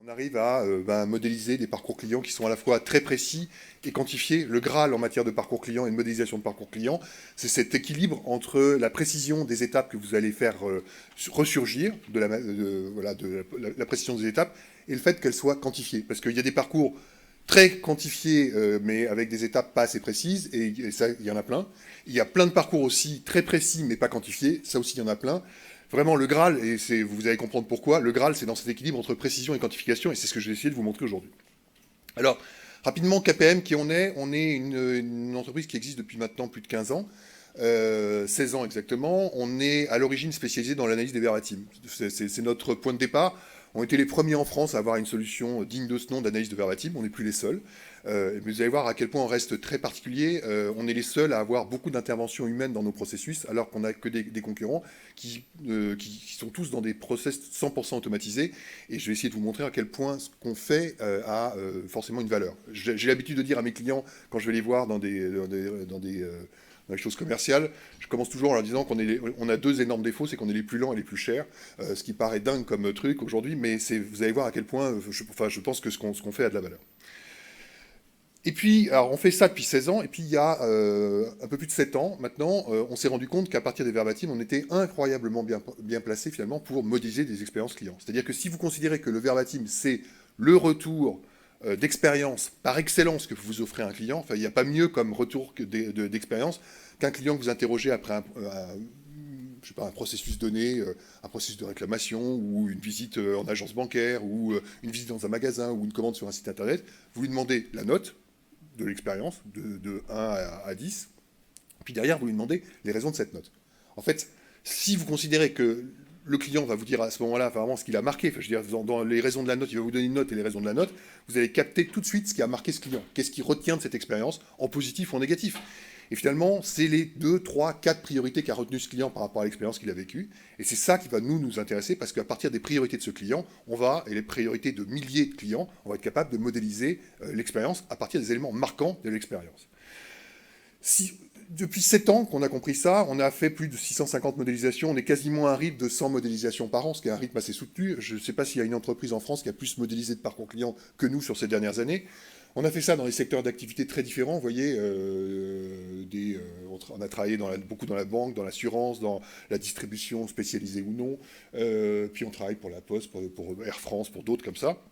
On arrive à modéliser des parcours clients qui sont à la fois très précis et quantifiés. Le Graal en matière de parcours client et de modélisation de parcours client, c'est cet équilibre entre la précision des étapes que vous allez faire ressurgir, la précision des étapes, et le fait qu'elles soient quantifiées. Parce qu'il y a des parcours très quantifiés, mais avec des étapes pas assez précises, et ça, il y en a plein. Il y a plein de parcours aussi très précis, mais pas quantifiés, ça aussi, il y en a plein. Vraiment, le Graal, et vous allez comprendre pourquoi, le Graal, c'est dans cet équilibre entre précision et quantification, et c'est ce que je vais essayer de vous montrer aujourd'hui. Alors, rapidement, KPM, qui on est? On est une entreprise qui existe depuis maintenant plus de 15 ans, 16 ans exactement. On est à l'origine spécialisé dans l'analyse des verbatims. C'est notre point de départ. On était les premiers en France à avoir une solution digne de ce nom d'analyse de verbatim. On n'est plus les seuls. Mais vous allez voir à quel point on reste très particulier. On est les seuls à avoir beaucoup d'interventions humaines dans nos processus, alors qu'on n'a que des concurrents qui sont tous dans des process 100% automatisés. Et je vais essayer de vous montrer à quel point ce qu'on fait a forcément une valeur. J'ai l'habitude de dire à mes clients, quand je vais les voir dans dans les choses commerciales, je commence toujours en leur disant qu'on a deux énormes défauts, c'est qu'on est les plus lents et les plus chers, ce qui paraît dingue comme truc aujourd'hui, mais vous allez voir à quel point, je pense que ce qu'on fait a de la valeur. Et puis, alors on fait ça depuis 16 ans, et puis il y a un peu plus de 7 ans, maintenant, on s'est rendu compte qu'à partir des verbatims, on était incroyablement bien placé finalement pour modéliser des expériences clients. C'est-à-dire que si vous considérez que le verbatim, c'est le retour d'expérience par excellence que vous offrez à un client, enfin, il n'y a pas mieux comme retour d'expérience qu'un client que vous interrogez après je sais pas, un processus donné, un processus de réclamation, ou une visite en agence bancaire, ou une visite dans un magasin, ou une commande sur un site internet. Vous lui demandez la note de l'expérience, de 1 à 10, puis derrière, vous lui demandez les raisons de cette note. En fait, si vous considérez que le client va vous dire à ce moment-là vraiment ce qu'il a marqué, enfin, je veux dire, dans les raisons de la note, il va vous donner une note et les raisons de la note, vous allez capter tout de suite ce qui a marqué ce client. Qu'est-ce qu'il retient de cette expérience, en positif ou en négatif. Et finalement, c'est les 2, 3, 4 priorités qu'a retenu ce client par rapport à l'expérience qu'il a vécue. Et c'est ça qui va nous intéresser, parce qu'à partir des priorités de ce client, et les priorités de milliers de clients, on va être capable de modéliser l'expérience à partir des éléments marquants de l'expérience. Depuis 7 ans qu'on a compris ça, on a fait plus de 650 modélisations, on est quasiment à un rythme de 100 modélisations par an, ce qui est un rythme assez soutenu. Je ne sais pas s'il y a une entreprise en France qui a plus modélisé de parcours client que nous sur ces dernières années. On a fait ça dans des secteurs d'activité très différents, vous voyez, on a travaillé beaucoup dans la banque, dans l'assurance, dans la distribution spécialisée ou non, puis on travaille pour la Poste, pour Air France, pour d'autres comme ça.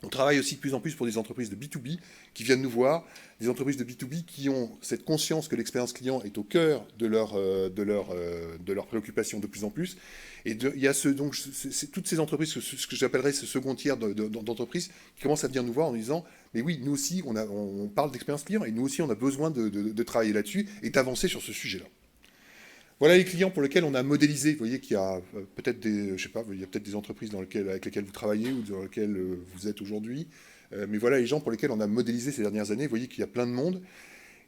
On travaille aussi de plus en plus pour des entreprises de B2B qui viennent nous voir, des entreprises de B2B qui ont cette conscience que l'expérience client est au cœur de leur préoccupation de plus en plus. Et il y a toutes ces entreprises, ce que j'appellerais ce second tiers d'entreprises, qui commencent à venir nous voir en nous disant « Mais oui, nous aussi, on parle d'expérience client et nous aussi, on a besoin de travailler là-dessus et d'avancer sur ce sujet-là. » Voilà les clients pour lesquels on a modélisé. Vous voyez qu'il y a peut-être il y a peut-être des entreprises avec lesquelles vous travaillez ou dans lesquelles vous êtes aujourd'hui. Mais voilà les gens pour lesquels on a modélisé ces dernières années. Vous voyez qu'il y a plein de monde.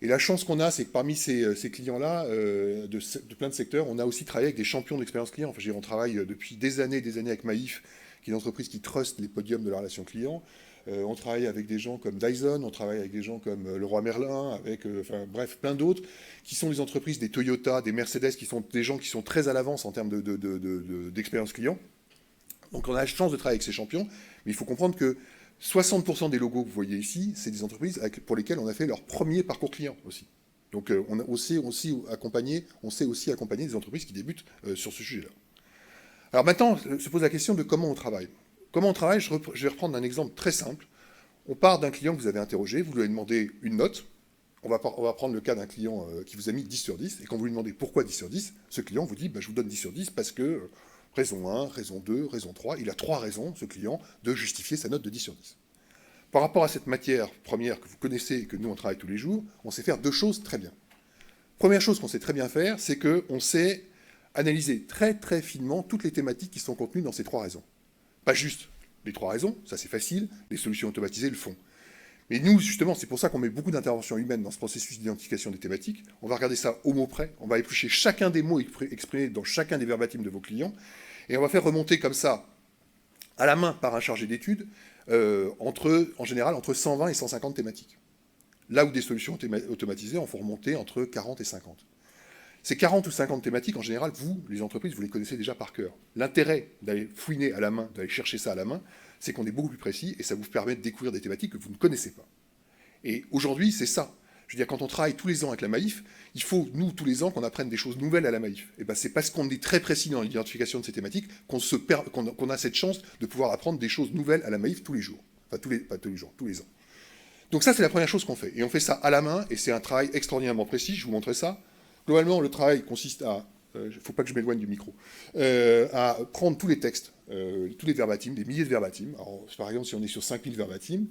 Et la chance qu'on a, c'est que parmi ces clients-là, de plein de secteurs, on a aussi travaillé avec des champions d'expérience client. Enfin, on travaille depuis des années avec Maïf, qui est une entreprise qui trust les podiums de la relation client. On travaille avec des gens comme Dyson, on travaille avec des gens comme Leroy Merlin, bref, plein d'autres, qui sont des entreprises, des Toyota, des Mercedes, qui sont des gens qui sont très à l'avance en termes d'expérience client. Donc on a la chance de travailler avec ces champions, mais il faut comprendre que 60% des logos que vous voyez ici, c'est des entreprises pour lesquelles on a fait leur premier parcours client aussi. Donc on sait aussi accompagner des entreprises qui débutent sur ce sujet-là. Alors maintenant, se pose la question de comment on travaille. Comment on travaille? Je vais reprendre un exemple très simple. On part d'un client que vous avez interrogé, vous lui avez demandé une note. On va prendre le cas d'un client qui vous a mis 10 sur 10, et quand vous lui demandez pourquoi 10 sur 10, ce client vous dit je vous donne 10 sur 10 parce que raison 1, raison 2, raison 3, il a 3 raisons, ce client, de justifier sa note de 10 sur 10. Par rapport à cette matière première que vous connaissez et que nous on travaille tous les jours, on sait faire deux choses très bien. Première chose qu'on sait très bien faire, c'est qu'on sait analyser très très finement toutes les thématiques qui sont contenues dans ces 3 raisons. Pas juste les 3 raisons, ça c'est facile, les solutions automatisées le font. Mais nous, justement, c'est pour ça qu'on met beaucoup d'interventions humaines dans ce processus d'identification des thématiques. On va regarder ça au mot près, on va éplucher chacun des mots exprimés dans chacun des verbatims de vos clients, et on va faire remonter comme ça, à la main par un chargé d'études, en général entre 120 et 150 thématiques. Là où des solutions automatisées en font remonter entre 40 et 50. Ces 40 ou 50 thématiques, en général, vous, les entreprises, vous les connaissez déjà par cœur. L'intérêt d'aller fouiner à la main, d'aller chercher ça à la main, c'est qu'on est beaucoup plus précis et ça vous permet de découvrir des thématiques que vous ne connaissez pas. Et aujourd'hui, c'est ça. Je veux dire, quand on travaille tous les ans avec la Maïf, il faut, nous, tous les ans, qu'on apprenne des choses nouvelles à la Maïf. Et ben, c'est parce qu'on est très précis dans l'identification de ces thématiques qu'on a cette chance de pouvoir apprendre des choses nouvelles à la Maïf tous les jours. Enfin, pas tous les jours, tous les ans. Donc ça, c'est la première chose qu'on fait. Et on fait ça à la main, et c'est un travail extraordinairement précis. Je vous montrerai ça. Globalement, le travail consiste à... Il ne faut pas que je m'éloigne du micro. À prendre tous les textes, tous les verbatims, des milliers de verbatims. Alors, par exemple, si on est sur 5000 verbatims,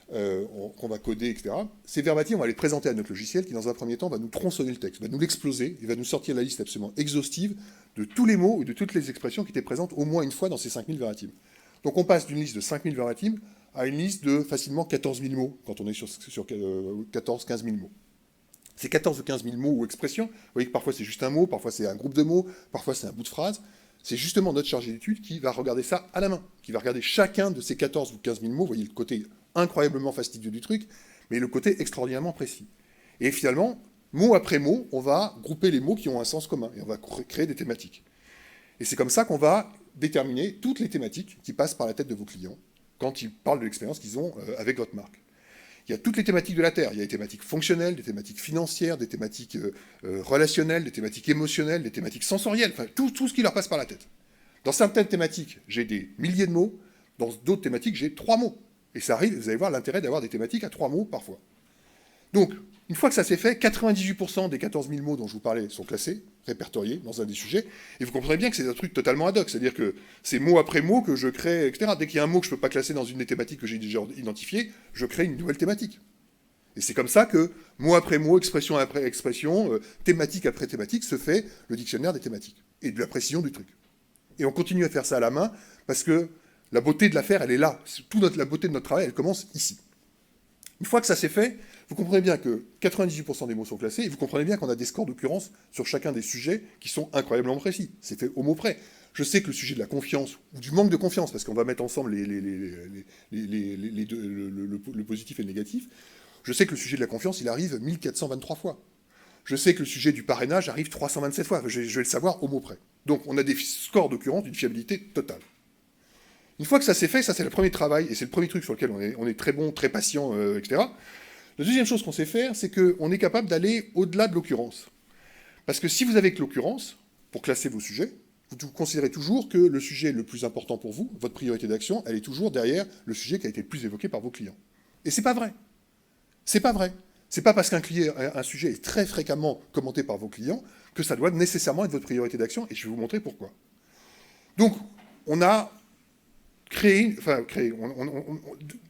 qu'on va coder, etc. Ces verbatims, on va les présenter à notre logiciel qui, dans un premier temps, va nous tronçonner le texte, va nous l'exploser, il va nous sortir la liste absolument exhaustive de tous les mots ou de toutes les expressions qui étaient présentes au moins une fois dans ces 5000 verbatims. Donc on passe d'une liste de 5000 verbatims à une liste de facilement 14 000 mots, quand on est sur 14-15 000 mots. Ces 14 ou 15 000 mots ou expressions, vous voyez que parfois c'est juste un mot, parfois c'est un groupe de mots, parfois c'est un bout de phrase. C'est justement notre chargé d'études qui va regarder ça à la main, qui va regarder chacun de ces 14 ou 15 000 mots, vous voyez le côté incroyablement fastidieux du truc, mais le côté extraordinairement précis. Et finalement, mot après mot, on va grouper les mots qui ont un sens commun, et on va créer des thématiques. Et c'est comme ça qu'on va déterminer toutes les thématiques qui passent par la tête de vos clients, quand ils parlent de l'expérience qu'ils ont avec votre marque. Il y a toutes les thématiques de la Terre. Il y a des thématiques fonctionnelles, des thématiques financières, des thématiques relationnelles, des thématiques émotionnelles, des thématiques sensorielles, enfin tout ce qui leur passe par la tête. Dans certaines thématiques, j'ai des milliers de mots. Dans d'autres thématiques, j'ai 3 mots. Et ça arrive, vous allez voir l'intérêt d'avoir des thématiques à 3 mots parfois. Donc, une fois que ça s'est fait, 98% des 14 000 mots dont je vous parlais sont classés, répertoriés dans un des sujets, et vous comprenez bien que c'est un truc totalement ad hoc, c'est-à-dire que c'est mot après mot que je crée, etc. Dès qu'il y a un mot que je ne peux pas classer dans une des thématiques que j'ai déjà identifiées, je crée une nouvelle thématique. Et c'est comme ça que, mot après mot, expression après expression, thématique après thématique, se fait le dictionnaire des thématiques, et de la précision du truc. Et on continue à faire ça à la main, parce que la beauté de l'affaire, elle est là. La beauté de notre travail, elle commence ici. Une fois que ça s'est fait, vous comprenez bien que 98% des mots sont classés, et vous comprenez bien qu'on a des scores d'occurrence sur chacun des sujets qui sont incroyablement précis. C'est fait au mot près. Je sais que le sujet de la confiance, ou du manque de confiance, parce qu'on va mettre ensemble le positif et le négatif, je sais que le sujet de la confiance, il arrive 1423 fois. Je sais que le sujet du parrainage arrive 327 fois. Je vais le savoir au mot près. Donc on a des scores d'occurrence d'une fiabilité totale. Une fois que ça s'est fait, ça c'est le premier travail, et c'est le premier truc sur lequel on est très bon, très patient, etc. La deuxième chose qu'on sait faire, c'est qu'on est capable d'aller au-delà de l'occurrence. Parce que si vous avez que l'occurrence, pour classer vos sujets, vous considérez toujours que le sujet le plus important pour vous, votre priorité d'action, elle est toujours derrière le sujet qui a été le plus évoqué par vos clients. Et c'est pas vrai. C'est pas vrai. C'est pas parce qu'un sujet est très fréquemment commenté par vos clients que ça doit nécessairement être votre priorité d'action, et je vais vous montrer pourquoi. Donc, on a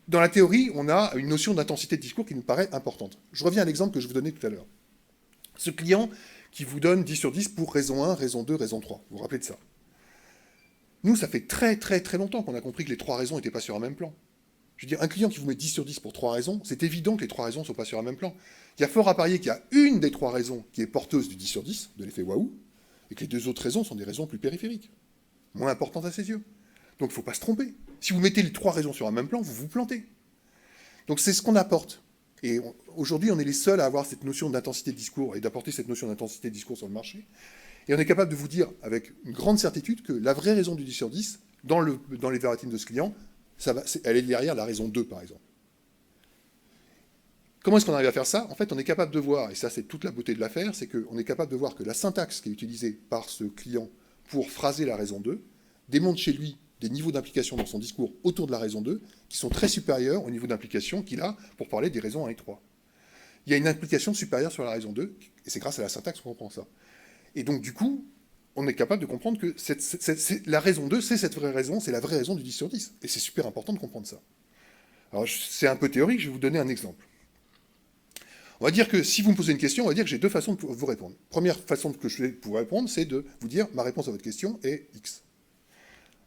dans la théorie, on a une notion d'intensité de discours qui nous paraît importante. Je reviens à l'exemple que je vous donnais tout à l'heure. Ce client qui vous donne 10 sur 10 pour raison 1, raison 2, raison 3. Vous vous rappelez de ça? Nous, ça fait très très très longtemps qu'on a compris que les 3 raisons n'étaient pas sur un même plan. Je veux dire, un client qui vous met 10 sur 10 pour 3 raisons, c'est évident que les 3 raisons ne sont pas sur un même plan. Il y a fort à parier qu'il y a une des 3 raisons qui est porteuse du 10 sur 10, de l'effet waouh, et que les 2 autres raisons sont des raisons plus périphériques, moins importantes à ses yeux. Donc il ne faut pas se tromper. Si vous mettez les 3 raisons sur un même plan, vous vous plantez. Donc c'est ce qu'on apporte. Et aujourd'hui, on est les seuls à avoir cette notion d'intensité de discours et d'apporter cette notion d'intensité de discours sur le marché. Et on est capable de vous dire avec une grande certitude que la vraie raison du 10 sur 10, dans les verbatims de ce client, elle est derrière la raison 2, par exemple. Comment est-ce qu'on arrive à faire ça? En fait, on est capable de voir, et ça c'est toute la beauté de l'affaire, c'est qu'on est capable de voir que la syntaxe qui est utilisée par ce client pour phraser la raison 2 démontre chez lui des niveaux d'implication dans son discours autour de la raison 2 qui sont très supérieurs au niveau d'implication qu'il a pour parler des raisons 1 et 3. Il y a une implication supérieure sur la raison 2, et c'est grâce à la syntaxe qu'on comprend ça. Et donc, du coup, on est capable de comprendre que la raison 2, c'est cette vraie raison, c'est la vraie raison du 10 sur 10. Et c'est super important de comprendre ça. Alors, c'est un peu théorique, je vais vous donner un exemple. On va dire que si vous me posez une question, on va dire que j'ai 2 façons de vous répondre. Première façon que je vais vous répondre, c'est de vous dire ma réponse à votre question est X.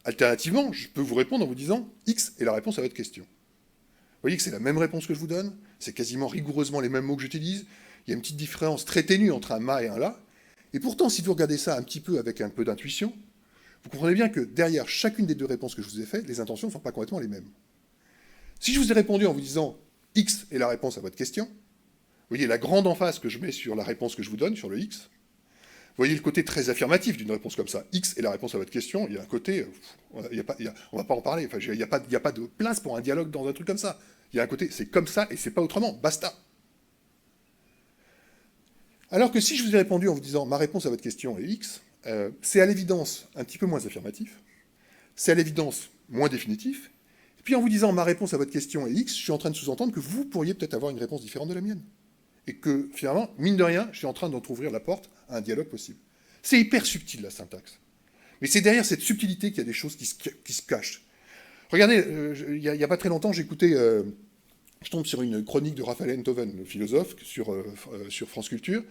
Alternativement, je peux vous répondre en vous disant X est la réponse à votre question. Vous voyez que c'est la même réponse que je vous donne, c'est quasiment rigoureusement les mêmes mots que j'utilise, il y a une petite différence très ténue entre un ma et un la, et pourtant, si vous regardez ça un petit peu avec un peu d'intuition, vous comprenez bien que derrière chacune des 2 réponses que je vous ai faites, les intentions ne sont pas complètement les mêmes. Si je vous ai répondu en vous disant X est la réponse à votre question, vous voyez la grande emphase que je mets sur la réponse que je vous donne, sur le X, voyez le côté très affirmatif d'une réponse comme ça. X est la réponse à votre question, il y a un côté, on va pas en parler, enfin, il n'y a pas de place pour un dialogue dans un truc comme ça. Il y a un côté, c'est comme ça et c'est pas autrement, basta. Alors que si je vous ai répondu en vous disant ma réponse à votre question est X, c'est à l'évidence un petit peu moins affirmatif, c'est à l'évidence moins définitif, et puis en vous disant ma réponse à votre question est X, je suis en train de sous-entendre que vous pourriez peut-être avoir une réponse différente de la mienne. Et que finalement, mine de rien, je suis en train d'entrouvrir la porte à un dialogue possible. C'est hyper subtil la syntaxe. Mais c'est derrière cette subtilité qu'il y a des choses qui se cachent. Regardez, il n'y a pas très longtemps, j'écoutais, je tombe sur une chronique de Raphaël Enthoven, le philosophe, sur France Culture,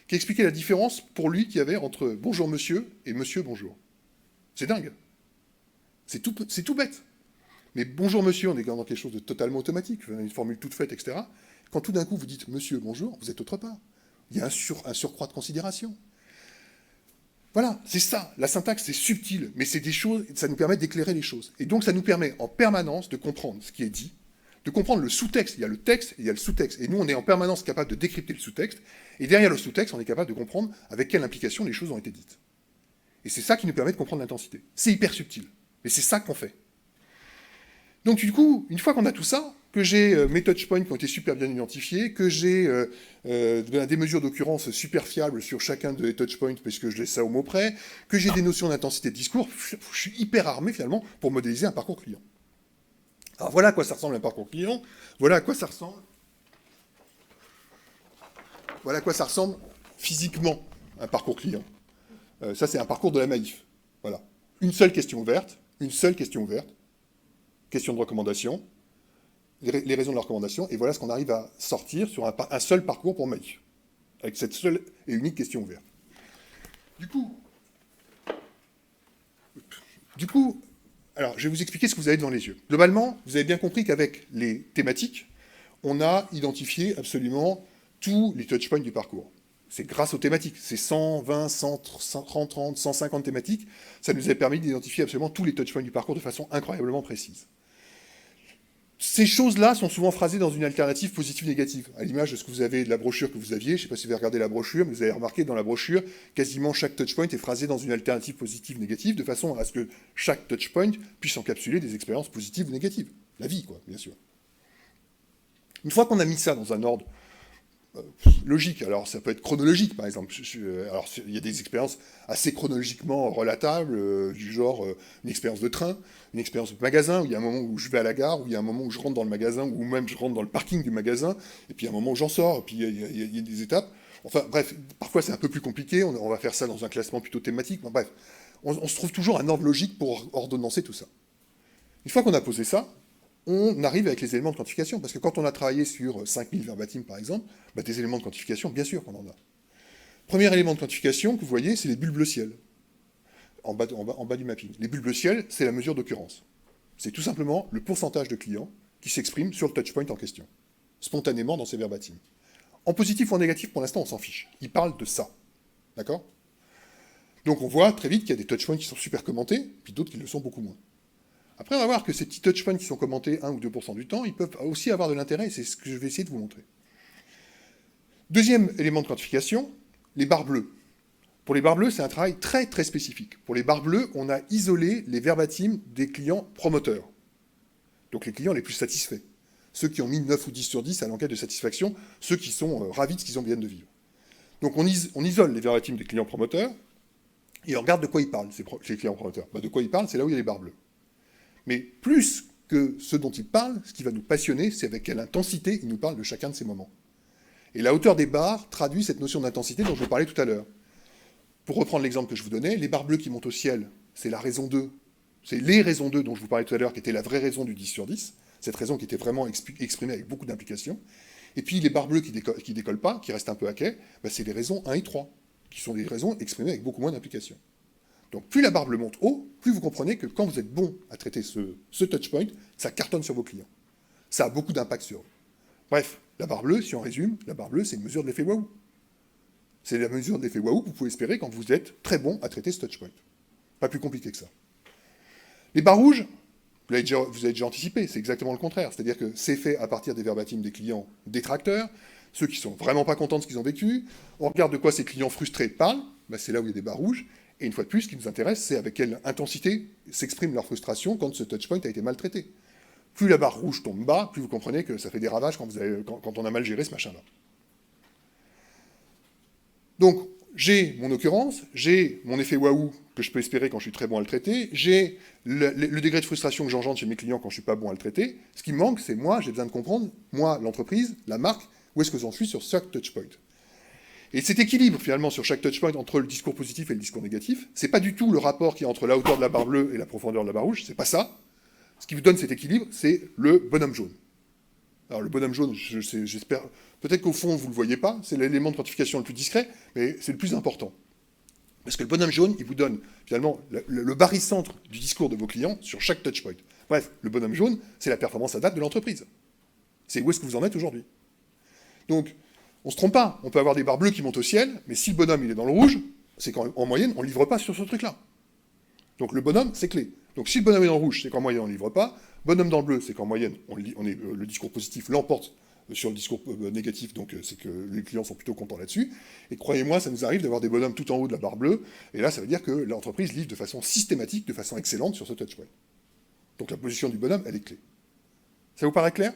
qui expliquait la différence pour lui qu'il y avait entre bonjour monsieur et monsieur bonjour. C'est dingue. C'est tout bête. Mais bonjour monsieur, on est dans quelque chose de totalement automatique, une formule toute faite, etc. Quand tout d'un coup vous dites monsieur bonjour, vous êtes autre part. Il y a un surcroît de considération. Voilà, c'est ça. La syntaxe, c'est subtil, mais c'est des choses, ça nous permet d'éclairer les choses. Et donc ça nous permet en permanence de comprendre ce qui est dit, de comprendre le sous-texte. Il y a le texte et il y a le sous-texte. Et nous, on est en permanence capable de décrypter le sous-texte. Et derrière le sous-texte, on est capable de comprendre avec quelle implication les choses ont été dites. Et c'est ça qui nous permet de comprendre l'intensité. C'est hyper subtil. Mais c'est ça qu'on fait. Donc du coup, une fois qu'on a tout ça, que j'ai mes touchpoints qui ont été super bien identifiés, que j'ai des mesures d'occurrence super fiables sur chacun des touchpoints, parce que je laisse ça au mot près, que j'ai des notions d'intensité de discours, je suis hyper armé finalement pour modéliser un parcours client. Alors voilà à quoi ça ressemble un parcours client, voilà à quoi ça ressemble. Voilà à quoi ça ressemble physiquement un parcours client. Ça c'est un parcours de la Maïf. Voilà. Une seule question ouverte, question de recommandation, les raisons de la recommandation, et voilà ce qu'on arrive à sortir sur un seul parcours pour Maïf, avec cette seule et unique question ouverte. Du coup, alors je vais vous expliquer ce que vous avez devant les yeux. Globalement, vous avez bien compris qu'avec les thématiques, on a identifié absolument tous les touchpoints du parcours. C'est grâce aux thématiques, c'est 120, 130, 30, 150 thématiques, ça nous a permis d'identifier absolument tous les touchpoints du parcours de façon incroyablement précise. Ces choses-là sont souvent phrasées dans une alternative positive-négative, à l'image de ce que vous avez de la brochure que vous aviez. Je ne sais pas si vous avez regardé la brochure, mais vous avez remarqué dans la brochure, quasiment chaque touchpoint est phrasé dans une alternative positive-négative, de façon à ce que chaque touchpoint puisse encapsuler des expériences positives ou négatives. La vie, quoi, bien sûr. Une fois qu'on a mis ça dans un ordre logique, alors ça peut être chronologique, par exemple. Alors il y a des expériences assez chronologiquement relatables, du genre une expérience de train, une expérience de magasin, où il y a un moment où je vais à la gare, où il y a un moment où je rentre dans le magasin, ou même je rentre dans le parking du magasin, et puis il y a un moment où j'en sors, et puis il y a des étapes. Enfin bref, parfois c'est un peu plus compliqué, on va faire ça dans un classement plutôt thématique, mais bref, on se trouve toujours un ordre logique pour ordonnancer tout ça. Une fois qu'on a posé ça, on arrive avec les éléments de quantification, parce que quand on a travaillé sur 5000 verbatims, par exemple, des éléments de quantification, bien sûr qu'on en a. Premier élément de quantification que vous voyez, c'est les bulles bleu-ciel, en bas du mapping. Les bulles bleu-ciel, c'est la mesure d'occurrence. C'est tout simplement le pourcentage de clients qui s'expriment sur le touchpoint en question, spontanément dans ces verbatims. En positif ou en négatif, pour l'instant, on s'en fiche. Ils parlent de ça. D'accord ? Donc on voit très vite qu'il y a des touchpoints qui sont super commentés, puis d'autres qui le sont beaucoup moins. Après, on va voir que ces petits touchpoints qui sont commentés 1 ou 2% du temps, ils peuvent aussi avoir de l'intérêt, et c'est ce que je vais essayer de vous montrer. Deuxième élément de quantification, les barres bleues. Pour les barres bleues, c'est un travail très très spécifique. Pour les barres bleues, on a isolé les verbatims des clients promoteurs. Donc les clients les plus satisfaits. Ceux qui ont mis 9 ou 10 sur 10 à l'enquête de satisfaction, ceux qui sont ravis de ce qu'ils viennent de vivre. Donc on isole les verbatims des clients promoteurs, et on regarde de quoi ils parlent, ces clients promoteurs. De quoi ils parlent, c'est là où il y a les barres bleues. Mais plus que ce dont ils parlent, ce qui va nous passionner, c'est avec quelle intensité ils nous parlent de chacun de ces moments. Et la hauteur des barres traduit cette notion d'intensité dont je vous parlais tout à l'heure. Pour reprendre l'exemple que je vous donnais, les barres bleues qui montent au ciel, c'est la raison 2. C'est les raisons 2 dont je vous parlais tout à l'heure, qui était la vraie raison du 10 sur 10, cette raison qui était vraiment exprimée avec beaucoup d'implication. Et puis les barres bleues qui décollent pas, qui restent un peu à quai, c'est les raisons 1 et 3, qui sont des raisons exprimées avec beaucoup moins d'implication. Donc plus la barre bleue monte haut, plus vous comprenez que quand vous êtes bon à traiter ce touchpoint, ça cartonne sur vos clients. Ça a beaucoup d'impact sur eux. Bref, la barre bleue, si on résume, la barre bleue, c'est une mesure de l'effet waouh. C'est la mesure de l'effet waouh que vous pouvez espérer quand vous êtes très bon à traiter ce touchpoint. Pas plus compliqué que ça. Les barres rouges, vous avez déjà anticipé, c'est exactement le contraire. C'est-à-dire que c'est fait à partir des verbatims des clients détracteurs, ceux qui sont vraiment pas contents de ce qu'ils ont vécu. On regarde de quoi ces clients frustrés parlent, bah, c'est là où il y a des barres rouges. Et une fois de plus, ce qui nous intéresse, c'est avec quelle intensité s'exprime leur frustration quand ce touchpoint a été maltraité. Plus la barre rouge tombe bas, plus vous comprenez que ça fait des ravages quand on a mal géré ce machin-là. Donc, j'ai mon occurrence, j'ai mon effet waouh que je peux espérer quand je suis très bon à le traiter, j'ai le degré de frustration que j'engendre chez mes clients quand je ne suis pas bon à le traiter. Ce qui me manque, c'est moi, j'ai besoin de comprendre, moi, l'entreprise, la marque, où est-ce que j'en suis sur chaque touchpoint. Et cet équilibre, finalement, sur chaque touchpoint entre le discours positif et le discours négatif, c'est pas du tout le rapport qui est entre la hauteur de la barre bleue et la profondeur de la barre rouge, c'est pas ça. Ce qui vous donne cet équilibre, c'est le bonhomme jaune. Alors le bonhomme jaune, j'espère, peut-être qu'au fond, vous ne le voyez pas, c'est l'élément de quantification le plus discret, mais c'est le plus important. Parce que le bonhomme jaune, il vous donne, finalement, le barycentre du discours de vos clients sur chaque touchpoint. Bref, le bonhomme jaune, c'est la performance à date de l'entreprise. C'est où est-ce que vous en êtes aujourd'hui. Donc, on ne se trompe pas, on peut avoir des barres bleues qui montent au ciel, mais si le bonhomme il est dans le rouge, c'est qu'en moyenne, on ne livre pas sur ce truc-là. Donc le bonhomme, c'est clé. Donc si le bonhomme est dans le rouge, c'est qu'en moyenne, on ne livre pas. Bonhomme dans le bleu, c'est qu'en moyenne, le discours positif l'emporte sur le discours négatif, donc c'est que les clients sont plutôt contents là-dessus. Et croyez-moi, ça nous arrive d'avoir des bonhommes tout en haut de la barre bleue, et là, ça veut dire que l'entreprise livre de façon systématique, de façon excellente sur ce touchpoint. Donc la position du bonhomme, elle est clé. Ça vous paraît clair?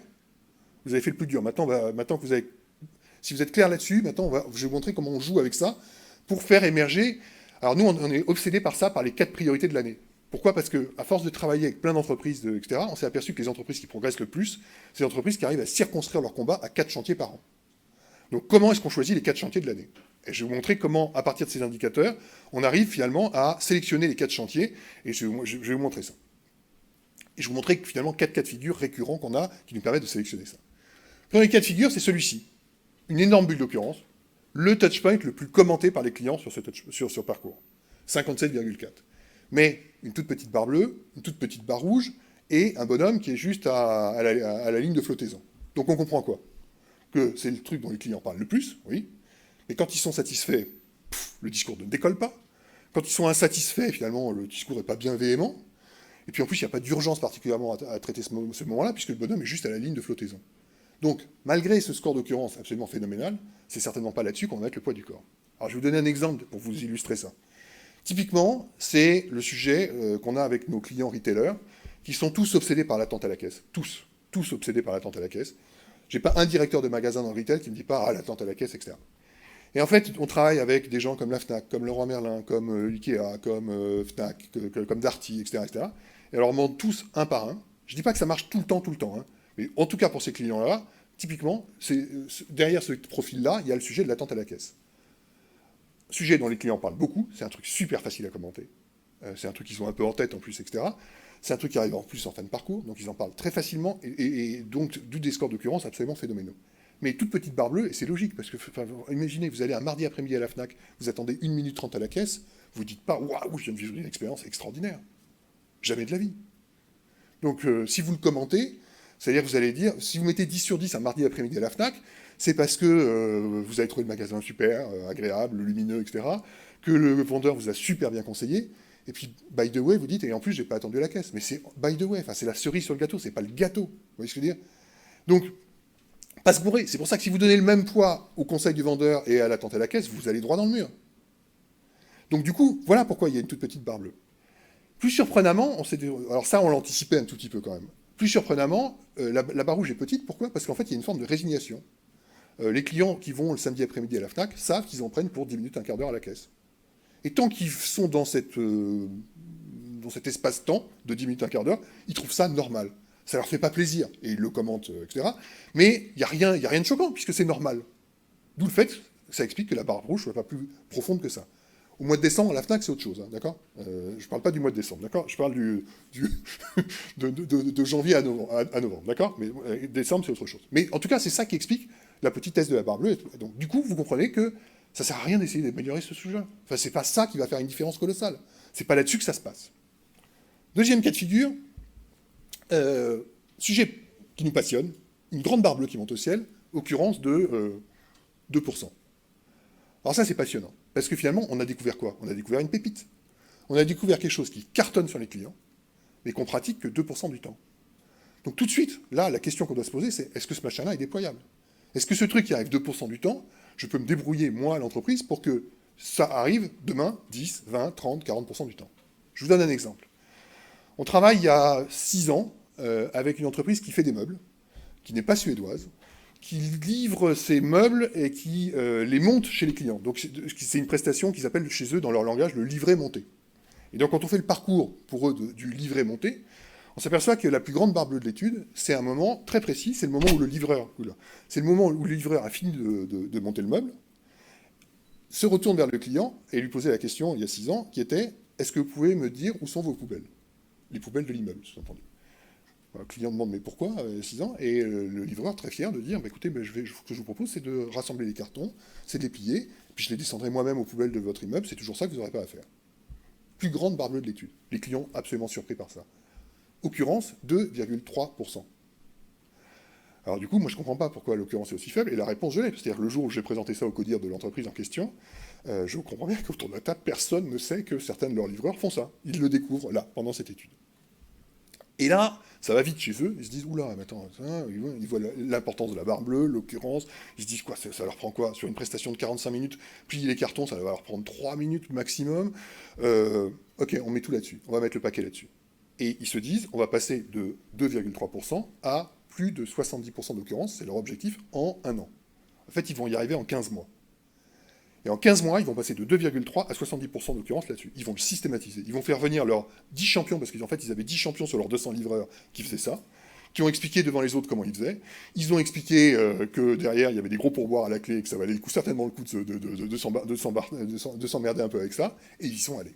Vous avez fait le plus dur. Maintenant que vous avez... Si vous êtes clair là-dessus, maintenant, je vais vous montrer comment on joue avec ça pour faire émerger... Alors nous, on est obsédés par ça, par les 4 priorités de l'année. Pourquoi? Parce qu'à force de travailler avec plein d'entreprises, etc., on s'est aperçu que les entreprises qui progressent le plus, c'est les entreprises qui arrivent à circonscrire leur combat à 4 chantiers par an. Donc comment est-ce qu'on choisit les 4 chantiers de l'année? Et je vais vous montrer comment, à partir de ces indicateurs, on arrive finalement à sélectionner les 4 chantiers, et je vais vous montrer ça. Et je vais vous montrer que finalement 4 cas de figure récurrents qu'on a qui nous permettent de sélectionner ça. Le premier cas de figure, c'est celui-ci. Une énorme bulle d'occurrence, le touchpoint le plus commenté par les clients sur ce parcours. 57,4. Mais une toute petite barre bleue, une toute petite barre rouge, et un bonhomme qui est juste à la ligne de flottaison. Donc on comprend quoi? Que c'est le truc dont les clients parlent le plus, oui, mais quand ils sont satisfaits, le discours ne décolle pas. Quand ils sont insatisfaits, finalement, le discours n'est pas bien véhément. Et puis en plus, il n'y a pas d'urgence particulièrement à traiter ce moment-là, puisque le bonhomme est juste à la ligne de flottaison. Donc, malgré ce score d'occurrence absolument phénoménal, c'est certainement pas là-dessus qu'on va mettre le poids du corps. Alors je vais vous donner un exemple pour vous illustrer ça. Typiquement, c'est le sujet qu'on a avec nos clients retailers, qui sont tous obsédés par l'attente à la caisse. Tous obsédés par l'attente à la caisse. J'ai pas un directeur de magasin dans le retail qui me dit pas « Ah, l'attente à la caisse, etc. » Et en fait, on travaille avec des gens comme la Fnac, comme Leroy Merlin, comme Ikea, comme Fnac, comme Darty, etc., etc. Et on leur demande tous un par un. Je dis pas que ça marche tout le temps, hein. Mais en tout cas, pour ces clients-là, typiquement, derrière ce profil-là, il y a le sujet de l'attente à la caisse. Sujet dont les clients parlent beaucoup, c'est un truc super facile à commenter. C'est un truc qu'ils ont un peu en tête en plus, etc. C'est un truc qui arrive en plus en fin de parcours, donc ils en parlent très facilement, et donc des scores d'occurrence absolument phénoménaux. Mais toute petite barre bleue, et c'est logique, parce que imaginez, vous allez un mardi après-midi à la Fnac, vous attendez 1 minute 30 à la caisse, vous ne dites pas « Waouh, je viens de vivre une expérience extraordinaire ». Jamais de la vie. Donc si vous le commentez, c'est-à-dire que vous allez dire, si vous mettez 10 sur 10 un mardi après-midi à la Fnac, c'est parce que vous avez trouvé le magasin super, agréable, lumineux, etc., que le vendeur vous a super bien conseillé, et puis, by the way, vous dites, et en plus, j'ai pas attendu la caisse. Mais c'est by the way, enfin, c'est la cerise sur le gâteau, c'est pas le gâteau. Vous voyez ce que je veux dire? Donc, pas se bourrer. C'est pour ça que si vous donnez le même poids au conseil du vendeur et à l'attente à la caisse, vous allez droit dans le mur. Donc, du coup, voilà pourquoi il y a une toute petite barre bleue. Plus surprenamment, alors ça, on l'anticipait un tout petit peu quand même. Plus surprenamment, la barre rouge est petite. Pourquoi? Parce qu'en fait, il y a une forme de résignation. Les clients qui vont le samedi après-midi à la Fnac savent qu'ils en prennent pour 10 minutes, un quart d'heure à la caisse. Et tant qu'ils sont dans cet espace-temps de 10 minutes, un quart d'heure, ils trouvent ça normal. Ça leur fait pas plaisir, et ils le commentent, etc. Mais il n'y a rien de choquant, puisque c'est normal. D'où le fait que ça explique que la barre rouge ne soit pas plus profonde que ça. Au mois de décembre, la Fnac, c'est autre chose, hein, d'accord? Je ne parle pas du mois de décembre, d'accord? Je parle de janvier à novembre, d'accord? Mais décembre, c'est autre chose. Mais en tout cas, c'est ça qui explique la petitesse de la barre bleue. Donc, du coup, vous comprenez que ça ne sert à rien d'essayer d'améliorer ce sujet. Enfin, c'est pas ça qui va faire une différence colossale. C'est pas là-dessus que ça se passe. Deuxième cas de figure, sujet qui nous passionne, une grande barre bleue qui monte au ciel, occurrence de 2%. Alors ça, c'est passionnant. Parce que finalement, on a découvert quoi? On a découvert une pépite. On a découvert quelque chose qui cartonne sur les clients, mais qu'on pratique que 2% du temps. Donc tout de suite, là, la question qu'on doit se poser, c'est est-ce que ce machin-là est déployable? Est-ce que ce truc qui arrive 2% du temps, je peux me débrouiller, moi, à l'entreprise, pour que Ça arrive demain, 10, 20, 30, 40% du temps. Je vous donne un exemple. On travaille il y a 6 ans avec une entreprise qui fait des meubles, qui n'est pas suédoise, qui livre ces meubles et qui les monte chez les clients. Donc c'est une prestation qu'ils appellent chez eux, dans leur langage, le livret-monté. Et donc quand on fait le parcours pour eux du livret-monté, on s'aperçoit que la plus grande barre bleue de l'étude, c'est un moment très précis, c'est le moment où le livreur, c'est le moment où le livreur a fini de monter le meuble, se retourne vers le client et lui posait la question il y a 6 ans, qui était « Est-ce que vous pouvez me dire où sont vos poubelles ?» Les poubelles de l'immeuble, sous-entendu. Le client demande « Mais pourquoi 6 ans ?» Et le livreur, très fier, de dire bah, « Écoutez, ce que je vous propose, c'est de rassembler les cartons, c'est de les plier, puis je les descendrai moi-même aux poubelles de votre immeuble, c'est toujours ça que vous n'aurez pas à faire. » Plus grande barre bleue de l'étude. Les clients absolument surpris par ça. Occurrence, 2,3%. Alors du coup, moi je ne comprends pas pourquoi l'occurrence est aussi faible, et la réponse je l'ai. C'est-à-dire le jour où j'ai présenté ça au codir de l'entreprise en question, je comprends bien qu'autour de la table, personne ne sait que certains de leurs livreurs font ça. Ils le découvrent là, pendant cette étude. Et là, ça va vite chez eux, ils se disent, oula, mais attends, ils voient l'importance de la barre bleue, l'occurrence, ils se disent, quoi, ça leur prend quoi? Sur une prestation de 45 minutes, plier les cartons, ça va leur prendre 3 minutes maximum. Ok, on met tout là-dessus, on va mettre le paquet là-dessus. Et ils se disent, on va passer de 2,3% à plus de 70% d'occurrence, c'est leur objectif, en 1 an. En fait, ils vont y arriver en 15 mois. Et en 15 mois, ils vont passer de 2,3 à 70% d'occurrence là-dessus. Ils vont le systématiser. Ils vont faire venir leurs 10 champions, parce qu'en fait, ils avaient 10 champions sur leurs 200 livreurs qui faisaient ça, qui ont expliqué devant les autres comment ils faisaient. Ils ont expliqué que derrière, il y avait des gros pourboires à la clé, et que ça valait certainement le coup de s'emmerder un peu avec ça, et ils y sont allés.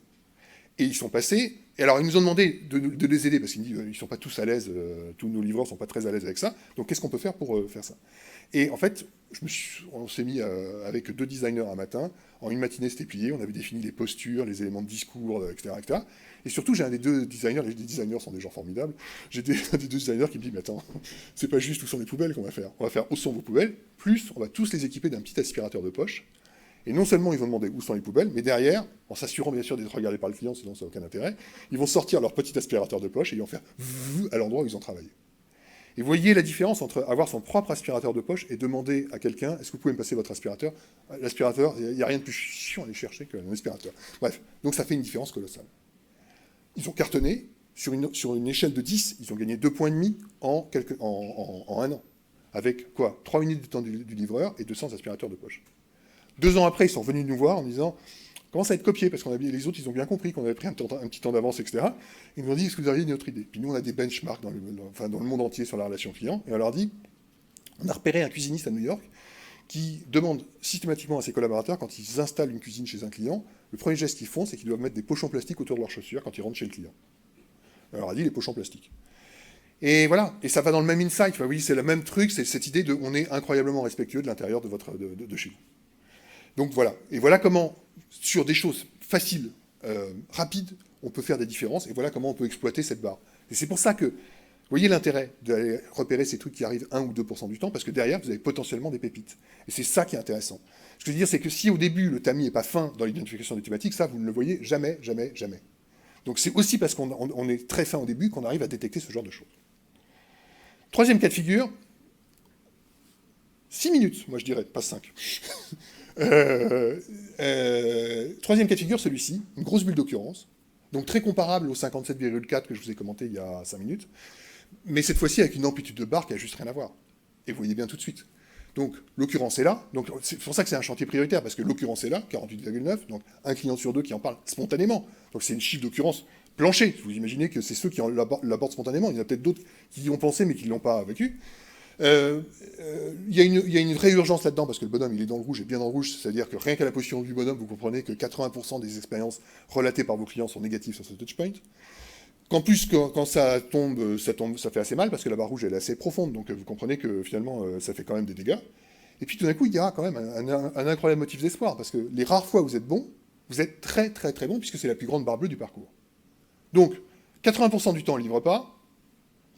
Et ils sont passés, et alors ils nous ont demandé de les aider, parce qu'ils ne sont pas tous à l'aise, tous nos livreurs ne sont pas très à l'aise avec ça, donc qu'est-ce qu'on peut faire pour faire ça? Et en fait, on s'est mis avec 2 designers un matin, en une matinée c'était plié, on avait défini les postures, les éléments de discours, etc. etc. Et surtout, j'ai un des 2 designers, les designers sont des gens formidables, j'ai un des 2 designers qui me dit, mais attends, c'est pas juste où sont les poubelles qu'on va faire, on va faire où sont vos poubelles, plus on va tous les équiper d'un petit aspirateur de poche. Et non seulement ils vont demander où sont les poubelles, mais derrière, en s'assurant bien sûr d'être regardés par le client, sinon ça n'a aucun intérêt, ils vont sortir leur petit aspirateur de poche et ils vont faire à l'endroit où ils ont travaillé. Et vous voyez la différence entre avoir son propre aspirateur de poche et demander à quelqu'un, est-ce que vous pouvez me passer votre aspirateur? L'aspirateur, il n'y a rien de plus chiant à aller chercher qu'un aspirateur. Bref, donc ça fait une différence colossale. Ils ont cartonné, sur une échelle de 10, ils ont gagné 2,5 points en 1 an. Avec quoi? 3 minutes de temps du livreur et 200 aspirateurs de poche. 2 ans après, ils sont venus nous voir en disant « Comment ça va être copié ?» Parce que les autres, ils ont bien compris qu'on avait pris un petit temps d'avance, etc. Ils nous ont dit « Est-ce que vous auriez une autre idée ?» Puis nous, on a des benchmarks dans le monde entier sur la relation client. Et on leur dit « On a repéré un cuisiniste à New York qui demande systématiquement à ses collaborateurs, quand ils installent une cuisine chez un client, le premier geste qu'ils font, c'est qu'ils doivent mettre des pochons plastiques autour de leurs chaussures quand ils rentrent chez le client. » On leur a dit « Les pochons plastiques. » Et voilà, et ça va dans le même insight. Enfin, oui, c'est le même truc, c'est cette idée de « On est incroyablement respectueux de l'intérieur de chez vous. » Donc voilà, et voilà comment, sur des choses faciles, rapides, on peut faire des différences, et voilà comment on peut exploiter cette barre. Et c'est pour ça que, vous voyez l'intérêt d'aller repérer ces trucs qui arrivent 1 ou 2% du temps, parce que derrière, vous avez potentiellement des pépites. Et c'est ça qui est intéressant. Ce que je veux dire, c'est que si au début, le tamis n'est pas fin dans l'identification des thématiques, ça, vous ne le voyez jamais, jamais, jamais. Donc c'est aussi parce qu'on est très fin au début qu'on arrive à détecter ce genre de choses. Troisième cas de figure, 6 minutes, moi je dirais, pas 5. Troisième cas de figure, celui-ci, une grosse bulle d'occurrence, donc très comparable au 57,4 que je vous ai commenté il y a 5 minutes, mais cette fois-ci avec une amplitude de barre qui n'a juste rien à voir. Et vous voyez bien tout de suite. Donc l'occurrence est là, donc c'est pour ça que c'est un chantier prioritaire, parce que l'occurrence est là, 48,9, donc un client sur 2 qui en parle spontanément. Donc c'est une chiffre d'occurrence plancher. Vous imaginez que c'est ceux qui l'abordent spontanément, il y en a peut-être d'autres qui y ont pensé mais qui ne l'ont pas vécu. Il y a une vraie urgence là-dedans, parce que le bonhomme, il est dans le rouge et bien dans le rouge, c'est-à-dire que rien qu'à la position du bonhomme, vous comprenez que 80% des expériences relatées par vos clients sont négatives sur ce touchpoint. Qu'en plus, quand ça tombe, ça fait assez mal, parce que la barre rouge, elle est assez profonde, donc vous comprenez que finalement, ça fait quand même des dégâts. Et puis tout d'un coup, il y a quand même un incroyable motif d'espoir, parce que les rares fois où vous êtes bon, vous êtes très très très bon, puisque c'est la plus grande barre bleue du parcours. Donc, 80% du temps, on ne livre pas,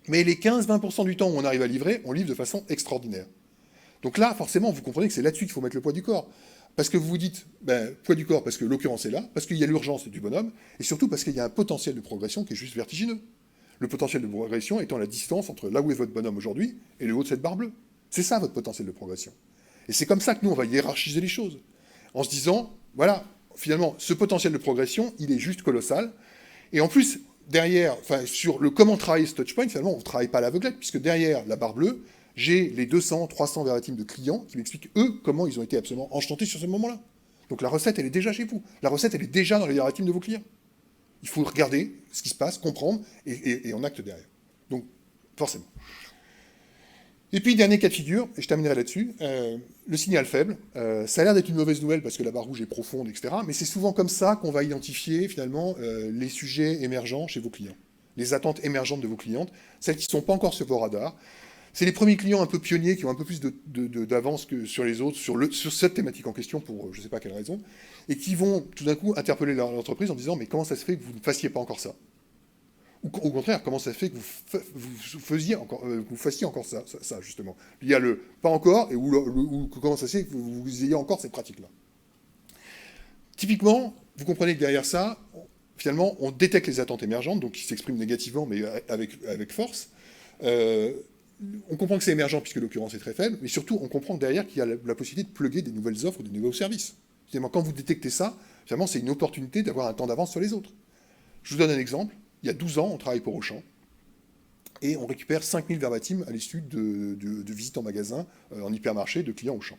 mais les 15-20% du temps où on arrive à livrer, on livre de façon extraordinaire. Donc là, forcément, vous comprenez que c'est là-dessus qu'il faut mettre le poids du corps. Parce que vous vous dites, poids du corps, parce que l'occurrence est là, parce qu'il y a l'urgence du bonhomme, et surtout parce qu'il y a un potentiel de progression qui est juste vertigineux. Le potentiel de progression étant la distance entre là où est votre bonhomme aujourd'hui et le haut de cette barre bleue. C'est ça votre potentiel de progression. Et c'est comme ça que nous, on va hiérarchiser les choses. En se disant, voilà, finalement, ce potentiel de progression, il est juste colossal. Et en plus, derrière, enfin, sur le comment travailler ce touchpoint, finalement, on ne travaille pas à l'aveuglette, puisque derrière la barre bleue, j'ai les 200, 300 verbatim de clients qui m'expliquent, eux, comment ils ont été absolument enchantés sur ce moment-là. Donc la recette, elle est déjà chez vous. La recette, elle est déjà dans les verbatim de vos clients. Il faut regarder ce qui se passe, comprendre, et on acte derrière. Donc, forcément. Et puis, dernier cas de figure, et je terminerai là-dessus, le signal faible. Ça a l'air d'être une mauvaise nouvelle parce que la barre rouge est profonde, etc. Mais c'est souvent comme ça qu'on va identifier, finalement, les sujets émergents chez vos clients. Les attentes émergentes de vos clientes, celles qui ne sont pas encore sur vos radars. C'est les premiers clients un peu pionniers qui ont un peu plus d'avance que sur les autres, sur cette thématique en question, pour je ne sais pas quelle raison, et qui vont tout d'un coup interpeller l'entreprise en disant « Mais comment ça se fait que vous ne fassiez pas encore ça ?» Ou au contraire, comment ça se fait que vous fassiez encore ça, justement. Il y a le « pas encore » et ou comment ça se fait que vous ayez encore cette pratique-là. Typiquement, vous comprenez que derrière ça, finalement, on détecte les attentes émergentes, donc qui s'expriment négativement, mais avec force. On comprend que c'est émergent puisque l'occurrence est très faible, mais surtout, on comprend que derrière, qu'il y a la possibilité de plugger des nouvelles offres ou des nouveaux services. Finalement, quand vous détectez ça, finalement, c'est une opportunité d'avoir un temps d'avance sur les autres. Je vous donne un exemple. Il y a 12 ans, on travaille pour Auchan, et on récupère 5000 verbatim à l'issue de visites en magasin, en hypermarché, de clients Auchan.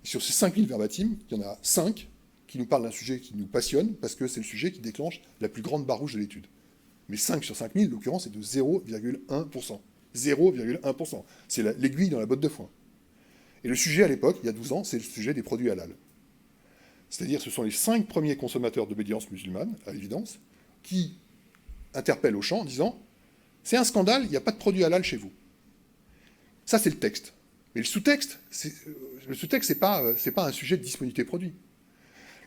Et sur ces 5000 verbatim, il y en a 5 qui nous parlent d'un sujet qui nous passionne, parce que c'est le sujet qui déclenche la plus grande barre rouge de l'étude. Mais 5 sur 5000, l'occurrence, est de 0,1%. 0,1%. C'est l'aiguille dans la botte de foin. Et le sujet, à l'époque, il y a 12 ans, c'est le sujet des produits halal. C'est-à-dire, ce sont les 5 premiers consommateurs d'obédience musulmane, à l'évidence, qui interpellent Auchan en disant « C'est un scandale, il n'y a pas de produits halal chez vous. » Ça, c'est le texte. Mais le sous-texte, c'est pas un sujet de disponibilité produit.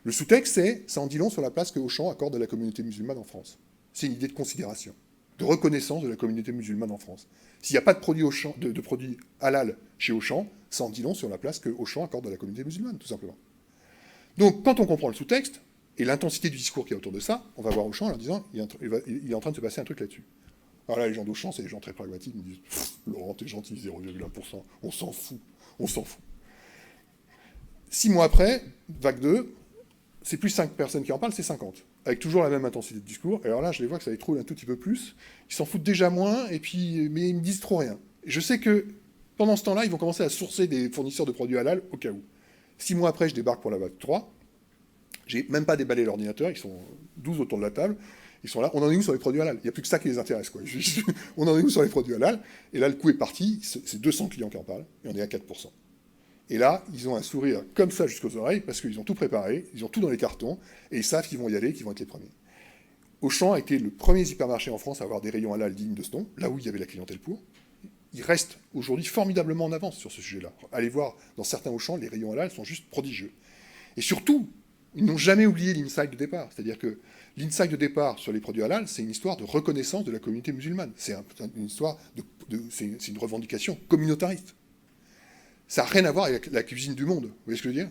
Le sous-texte, c'est « Ça en dit long sur la place que Auchan accorde à la communauté musulmane en France. » C'est une idée de considération, de reconnaissance de la communauté musulmane en France. S'il n'y a pas de produits produits halal chez Auchan, ça en dit long sur la place que Auchan accorde à la communauté musulmane, tout simplement. Donc, quand on comprend le sous-texte, et l'intensité du discours qui est autour de ça, on va voir Auchan en leur disant il est en train de se passer un truc là-dessus. Alors là, les gens d'Auchan, c'est des gens très pragmatiques, ils me disent Laurent, t'es gentil, 0,1%, on s'en fout, on s'en fout. 6 mois après, vague 2, c'est plus 5 personnes qui en parlent, c'est 50, avec toujours la même intensité de discours. Et alors là, je les vois que ça les troule un tout petit peu plus, ils s'en foutent déjà moins, et puis, mais ils me disent trop rien. Et je sais que pendant ce temps-là, ils vont commencer à sourcer des fournisseurs de produits halal au cas où. 6 mois après, je débarque pour la vague 3. J'ai même pas déballé l'ordinateur, ils sont 12 autour de la table, ils sont là, on en est où sur les produits halal? Il n'y a plus que ça qui les intéresse, quoi. On en est où sur les produits halal? Et là, le coup est parti, c'est 200 clients qui en parlent, et on est à 4%. Et là, ils ont un sourire comme ça jusqu'aux oreilles, parce qu'ils ont tout préparé, ils ont tout dans les cartons, et ils savent qu'ils vont y aller, qu'ils vont être les premiers. Auchan a été le premier hypermarché en France à avoir des rayons halal dignes de ce nom, là où il y avait la clientèle pour. Il reste aujourd'hui formidablement en avance sur ce sujet-là. Allez voir, dans certains Auchan, les rayons halal sont juste prodigieux. Et surtout, ils n'ont jamais oublié l'insight de départ. C'est-à-dire que l'insight de départ sur les produits halal, c'est une histoire de reconnaissance de la communauté musulmane. C'est une histoire c'est une revendication communautariste. Ça n'a rien à voir avec la cuisine du monde. Vous voyez ce que je veux dire?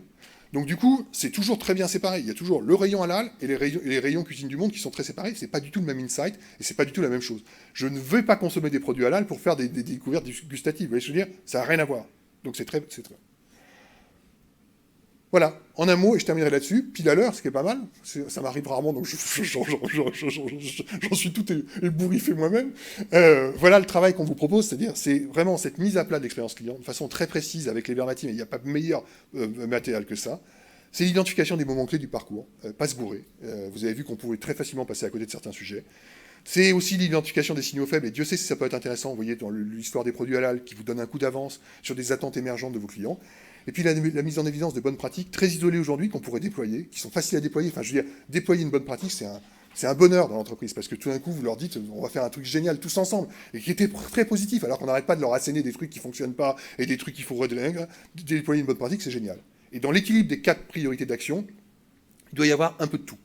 Donc du coup, c'est toujours très bien séparé. Il y a toujours le rayon halal et les rayons cuisine du monde qui sont très séparés. C'est pas du tout le même insight et c'est pas du tout la même chose. Je ne veux pas consommer des produits halal pour faire des découvertes gustatives. Vous voyez ce que je veux dire? Ça n'a rien à voir. Donc c'est très... Voilà, en un mot, et je terminerai là-dessus, pile à l'heure, ce qui est pas mal, ça m'arrive rarement, donc j'en suis tout ébouriffé moi-même. Voilà le travail qu'on vous propose, c'est-à-dire c'est vraiment cette mise à plat de l'expérience client, de façon très précise, avec les verbatim, il n'y a pas meilleur matériel que ça. C'est l'identification des moments clés du parcours, pas se gourer. Vous avez vu qu'on pouvait très facilement passer à côté de certains sujets. C'est aussi l'identification des signaux faibles, et Dieu sait si ça peut être intéressant, vous voyez, dans l'histoire des produits halal, qui vous donne un coup d'avance sur des attentes émergentes de vos clients. Et puis la mise en évidence de bonnes pratiques, très isolées aujourd'hui, qu'on pourrait déployer, qui sont faciles à déployer. Enfin, je veux dire, déployer une bonne pratique, c'est un bonheur dans l'entreprise, parce que tout d'un coup, vous leur dites, on va faire un truc génial tous ensemble, et qui était très positif, alors qu'on n'arrête pas de leur asséner des trucs qui ne fonctionnent pas, et des trucs qu'il faut redélinguer. Déployer une bonne pratique, c'est génial. Et dans l'équilibre des 4 priorités d'action, il doit y avoir un peu de tout.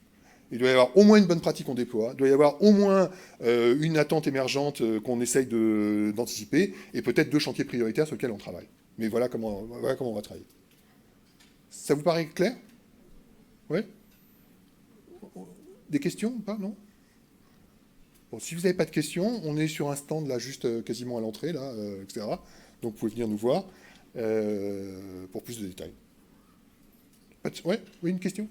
Il doit y avoir au moins une bonne pratique qu'on déploie, il doit y avoir au moins une attente émergente qu'on essaye d'anticiper, et peut-être 2 chantiers prioritaires sur lesquels on travaille. Mais voilà comment on va travailler. Ça vous paraît clair? Oui? Des questions ou pas? Non? Bon, si vous n'avez pas de questions, on est sur un stand là, juste quasiment à l'entrée, là, etc. Donc vous pouvez venir nous voir pour plus de détails. Ouais? Oui, une question?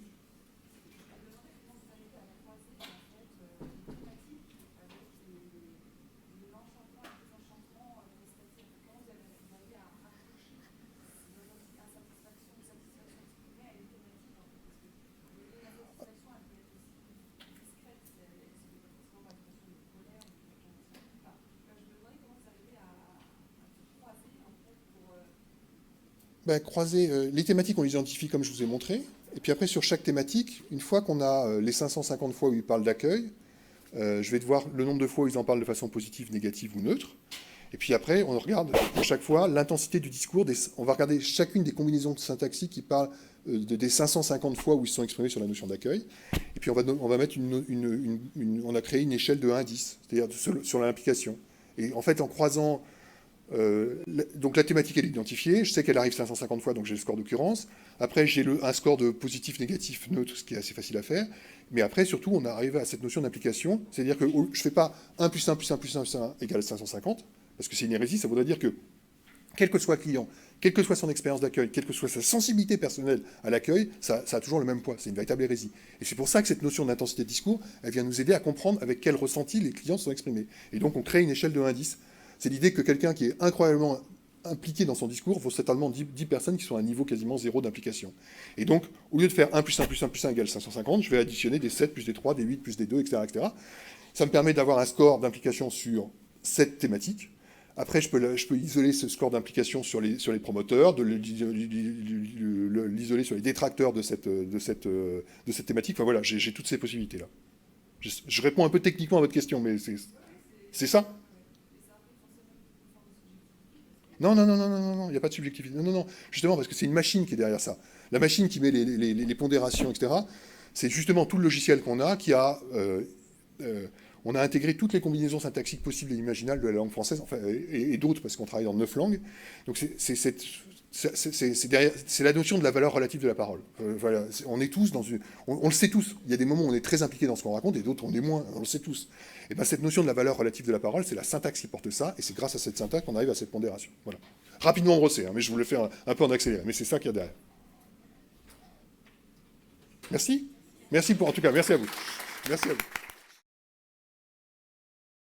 Ben, croiser, les thématiques, on les identifie comme je vous ai montré. Et puis après, sur chaque thématique, une fois qu'on a les 550 fois où ils parlent d'accueil, je vais voir le nombre de fois où ils en parlent de façon positive, négative ou neutre. Et puis après, on regarde à chaque fois l'intensité du discours. On va regarder chacune des combinaisons de syntaxiques qui parlent des 550 fois où ils sont exprimés sur la notion d'accueil. Et puis on va mettre on a créé une échelle de 1 à 10, c'est-à-dire sur l'implication. Et en fait, en croisant... donc la thématique, elle est identifiée. Je sais qu'elle arrive 550 fois, donc j'ai le score d'occurrence. Après, j'ai un score de positif, négatif, neutre, ce qui est assez facile à faire. Mais après, surtout, on arrive à cette notion d'implication. C'est-à-dire que je ne fais pas 1 plus 1 plus 1 plus 1 plus 1 égale 550, parce que c'est une hérésie. Ça voudrait dire que, quel que soit le client, quelle que soit son expérience d'accueil, quelle que soit sa sensibilité personnelle à l'accueil, ça a toujours le même poids. C'est une véritable hérésie. Et c'est pour ça que cette notion d'intensité de discours, elle vient nous aider à comprendre avec quel ressenti les clients sont exprimés. Et donc, on crée une échelle de 1 à 10. C'est l'idée que quelqu'un qui est incroyablement impliqué dans son discours vaut certainement 10 personnes qui sont à un niveau quasiment zéro d'implication. Et donc, au lieu de faire 1 plus 1 plus 1 plus 1 égale 550, je vais additionner des 7 plus des 3, des 8 plus des 2, etc. etc. Ça me permet d'avoir un score d'implication sur cette thématique. Après, je peux isoler ce score d'implication sur les promoteurs, de l'isoler sur les détracteurs de cette thématique. Enfin voilà, j'ai toutes ces possibilités-là. Je réponds un peu techniquement à votre question, mais c'est ça ? Non, non, non, non, non, non, il n'y a pas de subjectivité. Non, non, non, justement, parce que c'est une machine qui est derrière ça. La machine qui met les pondérations, etc., c'est justement tout le logiciel qu'on a qui a... on a intégré toutes les combinaisons syntaxiques possibles et imaginables de la langue française, enfin, et d'autres, parce qu'on travaille dans 9 langues. Donc c'est la notion de la valeur relative de la parole. Voilà, on est tous dans une... On le sait tous. Il y a des moments où on est très impliqué dans ce qu'on raconte, et d'autres on est moins. On le sait tous. Et bien cette notion de la valeur relative de la parole, c'est la syntaxe qui porte ça, et c'est grâce à cette syntaxe qu'on arrive à cette pondération. Voilà. Rapidement brossé, hein, mais je voulais faire un peu en accéléré, mais c'est ça qu'il y a derrière. Merci. Merci en tout cas, merci à vous. Merci à vous.